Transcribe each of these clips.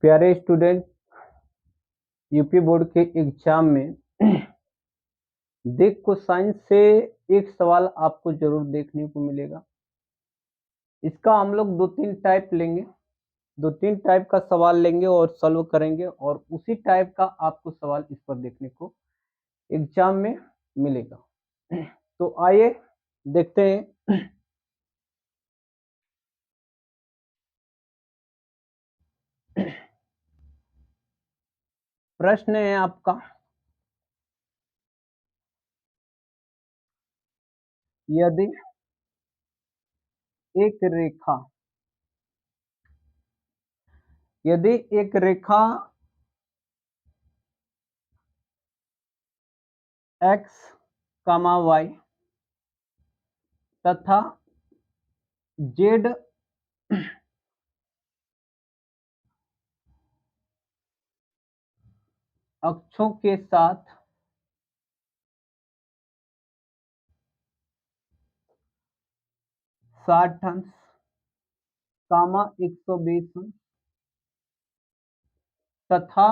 प्यारे student, UP board के exam में देख कोसाइन से एक सवाल आपको जरूर देखने को मिलेगा। इसका हम लोग दो तीन टाइप लेंगे, दो तीन टाइप का सवाल लेंगे और सॉल्व करेंगे, और उसी टाइप का आपको सवाल इस पर देखने को एग्जाम में मिलेगा। तो आइए देखते हैं। प्रश्न है आपका, यदि एक रेखा यदि एक रेखा x, y तथा z अक्षों के साथ 60 अंश, 120 अंश तथा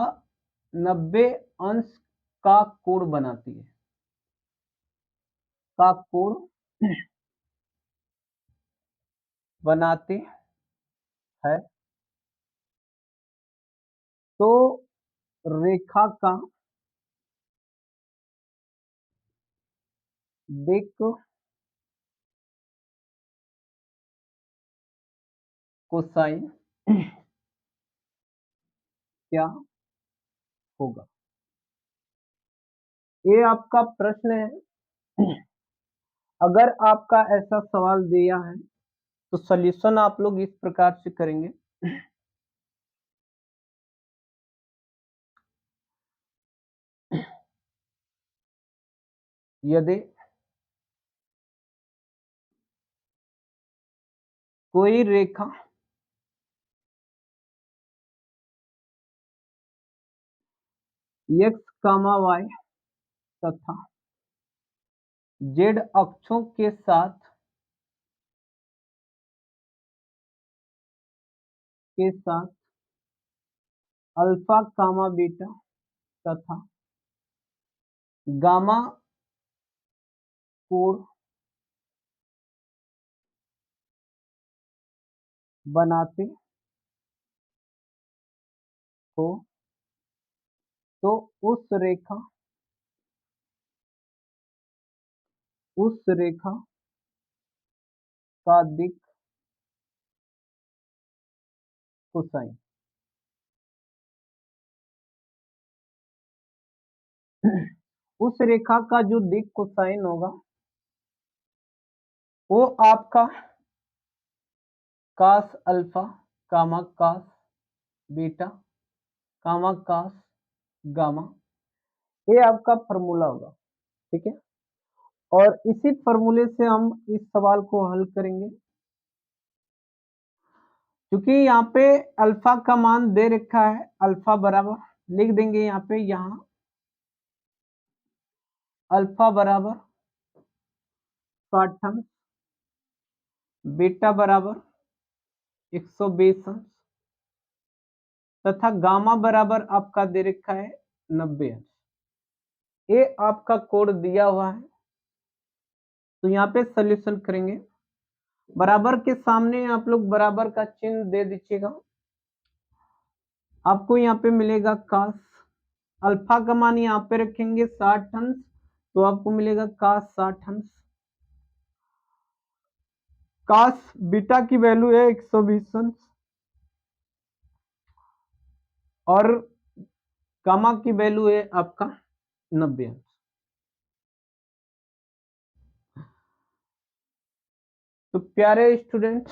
90 अंश का कोण बनाती है, का कोण बनाती है, तो रेखा का दिक् कोसाइन क्या होगा। ये आपका प्रश्न है। अगर आपका ऐसा सवाल दिया है तो सॉल्यूशन आप लोग इस प्रकार से करेंगे। यदि कोई रेखा x, y तथा z अक्षों के साथ अल्फा, बीटा तथा गामा कोण बनाते हो, तो उस रेखा का दिक् कोसाइन उस रेखा का जो दिक् कोसाइन होगा वो आपका कास अल्फा, कास बीटा, कास गामा, ये आपका फॉर्मूला होगा। ठीक है, और इसी फॉर्मूले से हम इस सवाल को हल करेंगे। क्योंकि यहाँ पे अल्फा का मान दे रखा है, अल्फा बराबर लिख देंगे यहाँ पे, यहाँ अल्फा बराबर 60 अंश, बीटा बराबर 120 अंश तथा गामा बराबर आपका दे रखा है 90 अंश। ये आपका कोड दिया हुआ है, तो यहाँ पे सॉल्यूशन करेंगे। बराबर के सामने आप लोग बराबर का चिन्ह दे दीजिएगा। आपको यहाँ पे मिलेगा कास अल्फा का मान यहाँ पे रखेंगे 60 अंश, तो आपको मिलेगा कास 60 अंश। कास बीटा की वैल्यू है 120 अंश और गामा की वैल्यू है आपका 90 अंश। तो प्यारे स्टूडेंट,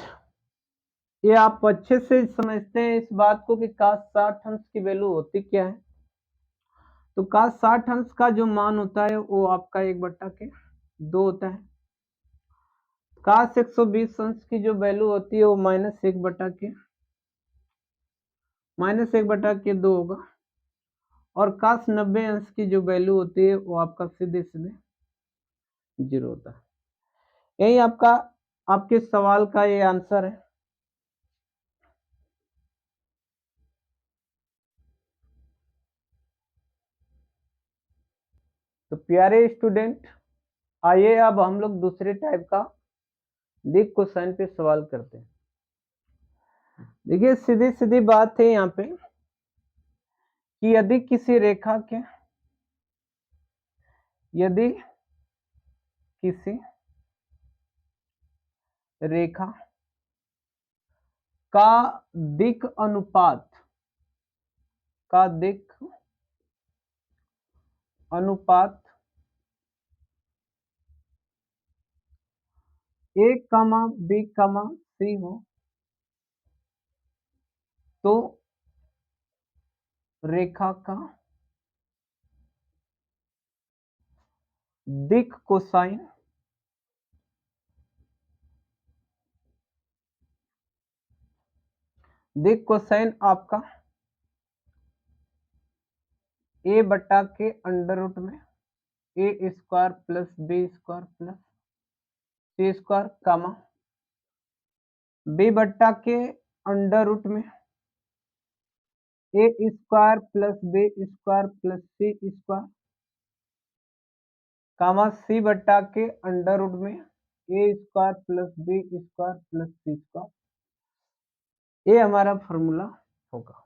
ये आप अच्छे से समझते हैं इस बात को कि कास 60 अंश की वैल्यू होती क्या है। तो कास 60 अंश का जो मान होता है वो आपका 1/2 होता है। कास 120 अंश की जो वैल्यू होती है वो -1/2 होगा, और कास 90 अंश की जो वैल्यू होती है वो आपका सीधे 0 होता है। यही आपका आपके सवाल का ये आंसर है। तो प्यारे स्टूडेंट, आइए अब हम लोग दूसरे टाइप का दिक कोसाइन पे सवाल करते हैं। देखिए सीधी सीधी बात है यहाँ पे कि यदि किसी रेखा के यदि किसी रेखा का दिक अनुपात ए कमा बी कमा सी हो तो रेखा का दिक कोसाइन आपका ए बटा के अंडर रूट में a square plus b square plus c square comma b बट्टा के अंडर रूट में a square plus b square plus c square comma c बट्टा के अंडर रूट में a square plus b square plus c square. ये हमारा formula होगा।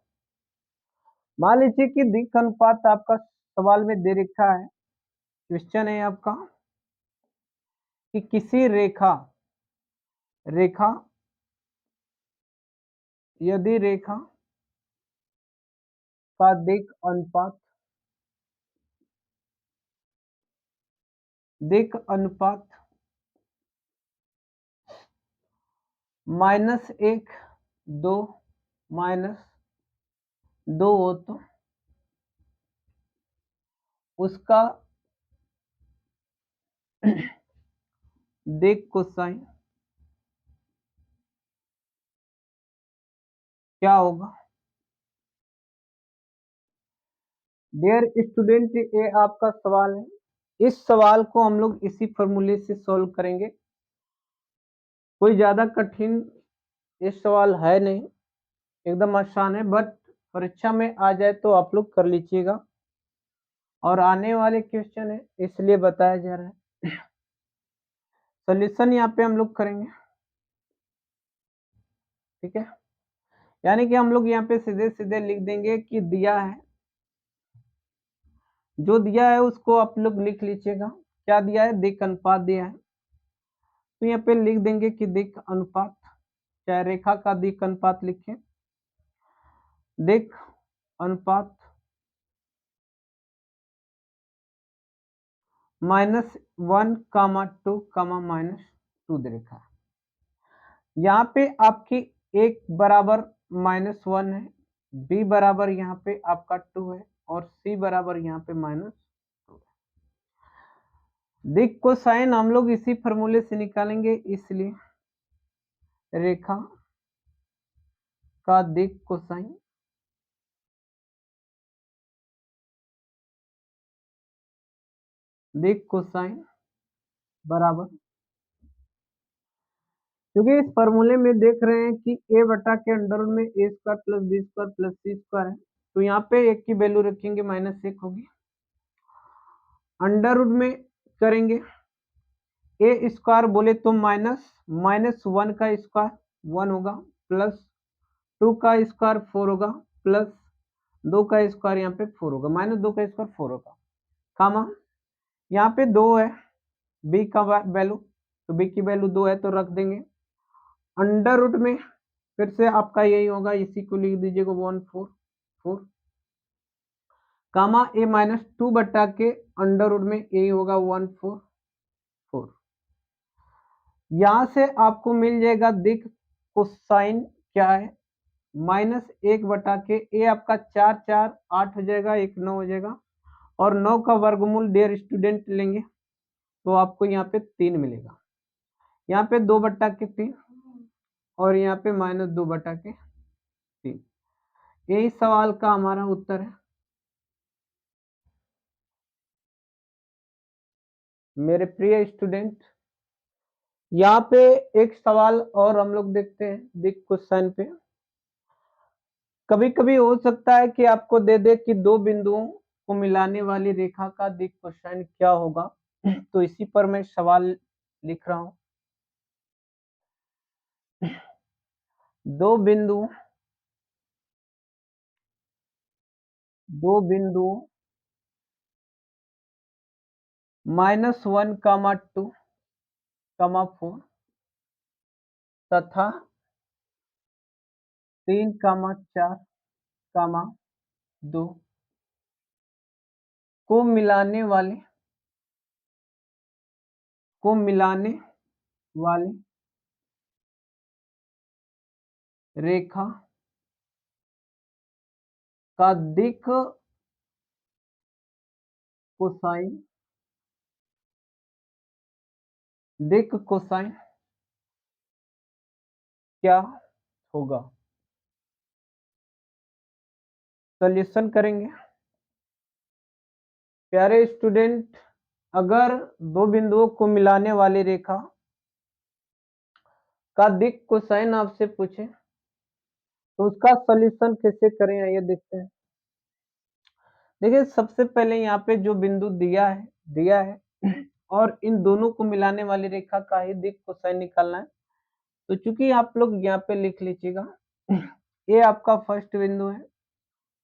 मान लीजिए कि दिक अनुपात आपका सवाल में दे रखा है, क्वेश्चन है आपका कि किसी रेखा यदि रेखा का दिक अनुपात -1 2 -2 हो तो उसका दिक कोसाइन क्या होगा। डियर स्टूडेंट, ये आपका सवाल है। इस सवाल को हम लोग इसी फॉर्मूले से सॉल्व करेंगे। कोई ज्यादा कठिन ये सवाल है नहीं, एकदम आसान है, बट परीक्षा में आ जाए तो आप लोग कर लीजिएगा और आने वाले क्वेश्चन है इसलिए बताया जा रहा है। सॉल्यूशन यहाँ पे हम लोग करेंगे, ठीक है। यानी कि हम लोग यहाँ पे सीधे सीधे लिख देंगे कि दिया है, जो दिया है उसको आप लोग लिख लीजिएगा। क्या दिया है, दिक अनुपात दिया है, तो यहाँ पे लिख देंगे कि दिक अनुपात, चाहे रेखा का दिक अनुपात लिखें, दिक अनुपात -1, -2, -2 दे रखा है। यहाँ पे आपकी एक बराबर -1 है, बी बराबर यहाँ पे आपका 2 है और सी बराबर यहाँ पे -2 है। दिक कोसाइन हम लोग इसी फॉर्मूले से निकालेंगे, इसलिए रेखा का दिक कोसाइन बराबर, क्योंकि इस फॉर्मूले में देख रहे हैं कि ए बटा के अंडर में a square plus b square plus c square है, तो यहाँ पे एक की वैल्यू रखेंगे -1 होगी, अंडर रूट में करेंगे ए स्क्वायर बोले तो -1 का स्क्वायर 1 होगा, प्लस 2 का स्क्वायर 4 होगा, प्लस 2 का स्क्वायर यहाँ पे 4 होगा, -2 का स्क्वायर 4 होगा, कामा यहाँ पे 2 है बी का वैल्यू, तो बी की वैल्यू 2 है तो रख देंगे, अंडर रूट में फिर से आपका यही होगा, इसी को लिख दीजिएगा 144 कामा ए -2 बटा के अंडर रूट में यही होगा 144। यहां से आपको मिल जाएगा दिक कोसाइन क्या है, -1 बटा के ए आपका 4 4 8 हो जाएगा, 1 9 हो जाएगा, और 9 का वर्गमूल डियर स्टूडेंट लेंगे तो आपको यहाँ पे 3 मिलेगा, यहाँ पे 2 बटा के 3 और यहाँ पे -2 बटा के 3। यही सवाल का हमारा उत्तर है। मेरे प्रिय स्टूडेंट, यहाँ पे एक सवाल और हम लोग देखते हैं दिक क्वेश्चन पे। कभी कभी हो सकता है कि आपको दे दे कि दो बिंदुओं को मिलाने वाली रेखा का दिक् कोसाइन क्या होगा? तो इसी पर मैं सवाल लिख रहा हूं। दो बिंदु -1, 2, 4 तथा 3, 4, 2 को मिलाने वाली रेखा का दिक् कोसाइन क्या होगा? सॉल्यूशन करेंगे। प्यारे स्टूडेंट, अगर दो बिंदुओं को मिलाने वाली रेखा का दिक् कोसाइन आपसे पूछे तो उसका सॉल्यूशन कैसे करें, आइए देखते हैं। देखिए, सबसे पहले यहाँ पे जो बिंदु दिया है और इन दोनों को मिलाने वाली रेखा का ही दिक् कोसाइन निकालना है। तो चूंकि आप लोग यहाँ पे लिख लीजिएगा, ये आपका फर्स्ट बिंदु है,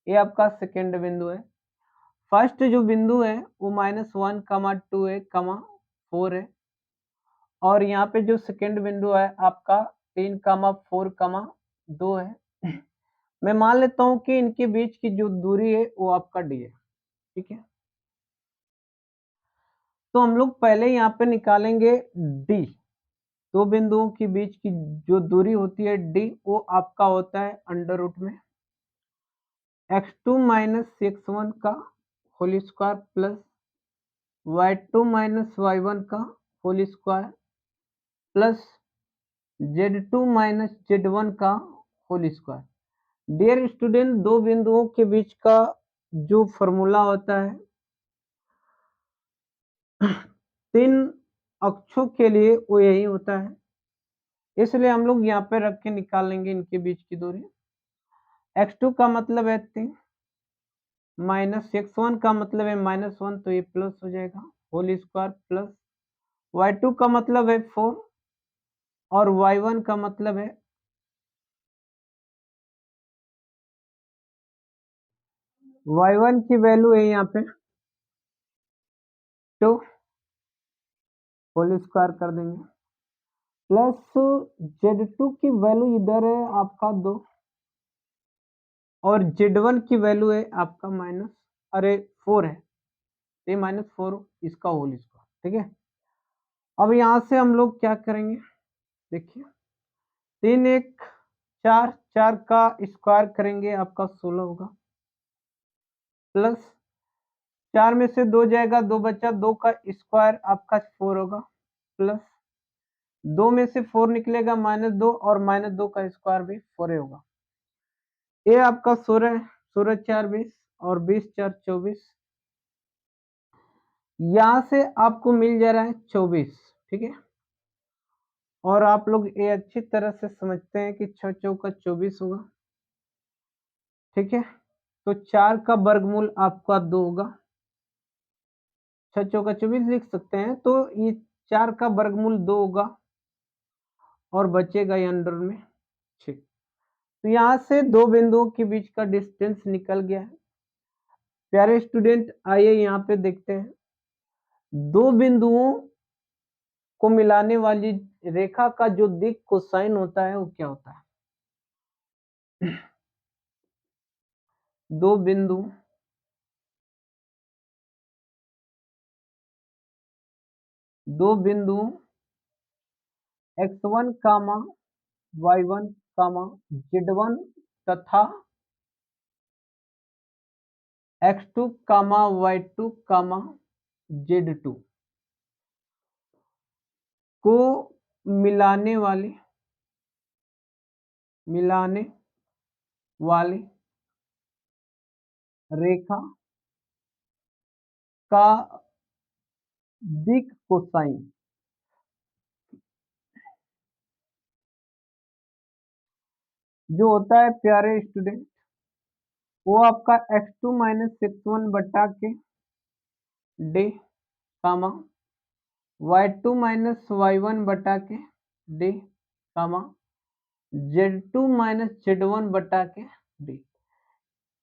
ये आपका सेकेंड बिंदु है। फर्स्ट जो बिंदु है वो -1, 2 है, 4 है, और यहाँ पे जो सेकेंड बिंदु है आपका 3, 4, 2 है। मैं मान लेता हूँ कि इनके बीच की जो दूरी है वो आपका d है, ठीक है। तो हम लोग पहले यहाँ पे निकालेंगे d। दो बिंदुओं के बीच की जो दूरी होती है d, वो आपका होता है अंडर रूट में x2 - x1 का whole square plus y2 - y1 का whole square plus z2 - z1 का होल स्क्वायर। डियर स्टूडेंट, दो बिंदुओं के बीच का जो फॉर्मूला होता है तीन अक्षों के लिए वो यही होता है, इसलिए हम लोग यहाँ पे रख के निकाल लेंगे इनके बीच की दूरी। x2 का मतलब है 3 -x1 का मतलब है -1, तो ये प्लस हो जाएगा होल स्क्वायर प्लस y2 का मतलब है 4 और y1 का मतलब है y1 की वैल्यू है यहाँ पे 2, होल स्क्वायर कर देंगे प्लस z2 की वैल्यू इधर है आपका 2 और z1 की वैल्यू है आपका -4 है, ये -4 इसका होल स्क्वायर, ठीक है। अब यहाँ से हम लोग क्या करेंगे, देखिए 3, 1, 4, 4 का स्क्वायर करेंगे आपका 16 होगा प्लस 4 में से 2 जाएगा, 2 बचा, 2 का स्क्वायर आपका 4 होगा प्लस 2 में से 4 निकलेगा -2 और -2 का स्क्वायर भी 4 ही होगा। ये आपका 16 16 4 20 और 20 4 24, यहां से आपको मिल जा रहा है 24, ठीक है। और आप लोग ये अच्छी तरह से समझते हैं कि 6 चौका 24 होगा, ठीक है। तो 4 का वर्गमूल आपका 2 होगा, 6 चौका 24 लिख सकते हैं, तो ये 4 का वर्गमूल 2 होगा और बचेगा ये अंडर में 6। तो यहाँ से दो बिंदुओं के बीच का डिस्टेंस निकल गया है। प्यारे स्टूडेंट, आइए यहाँ पे देखते हैं दो बिंदुओं को मिलाने वाली रेखा का जो दिक् कोसाइन होता है वो क्या होता है। दो बिंदु x1, y1, z1 तथा x2, y2, z2 को मिलाने वाली रेखा का दिक् कोसाइन जो होता है, प्यारे स्टूडेंट, वो आपका x2 माइनस x1 बटा के डी कामा y2 माइनस y1 बटा के डी कामा z2 माइनस z1 बटा के डी।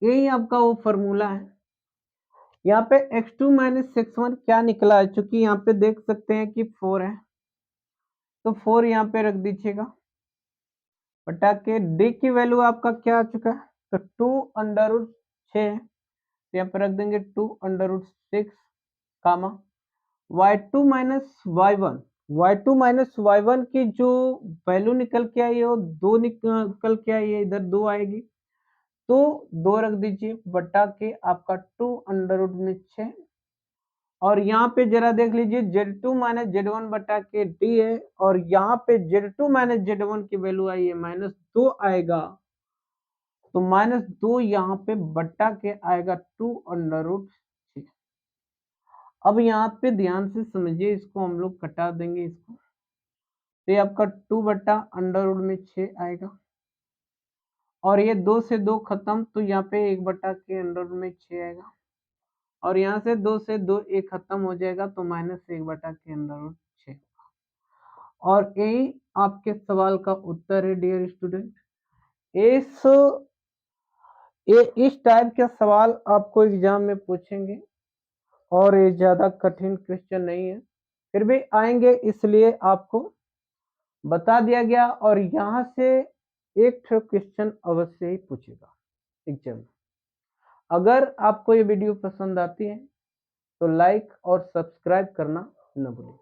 यही आपका वो फॉर्मूला है। यहाँ पे x2 माइनस x1 क्या निकला है, चूंकि यहाँ पे देख सकते हैं कि 4 है तो 4 यहाँ पे रख दीजिएगा बटा के डी की वैल्यू आपका क्या आ चुका है, तो 2 अंडर रूट 6 तो यहाँ पे रख देंगे 2 अंडर रूट 6 कामा y2 माइनस y1 की जो वैल्यू निकल के आई है वो 2 निकल के आई है, इधर 2 आएगी तो 2 रख दीजिए बटा के आपका 2 अंडर रूट में 6 और यहाँ पे जरा देख लीजिए z2 माइनस z1 बटा के d है और यहाँ पे z2 माइनस z1 की वैल्यू आई है -2 आएगा तो -2 यहाँ पे बटा के आएगा 2 अंडर रूट 6। अब यहाँ पे ध्यान से समझिए, इसको हम लोग कटा देंगे इसको तो ये आपका 2 बटा अंडर रूट में 6 आएगा और ये 2 से 2 खत्म तो यहाँ पे 1 बटा के अंडर रूट में 6 आएगा और यहाँ से 2 से 2 1 खत्म हो जाएगा तो -1 बटा के अंडर रूट 6 और यही आपके सवाल का उत्तर है डियर स्टूडेंट। इस टाइप के सवाल आपको एग्जाम में पूछेंगे और ये ज्यादा कठिन क्वेश्चन नहीं है, फिर भी आएंगे इसलिए आपको बता दिया गया और यहाँ से एक क्वेश्चन अवश्य ही पूछेगा एग्जाम में। अगर आपको ये वीडियो पसंद आती है तो लाइक और सब्सक्राइब करना न भूलें।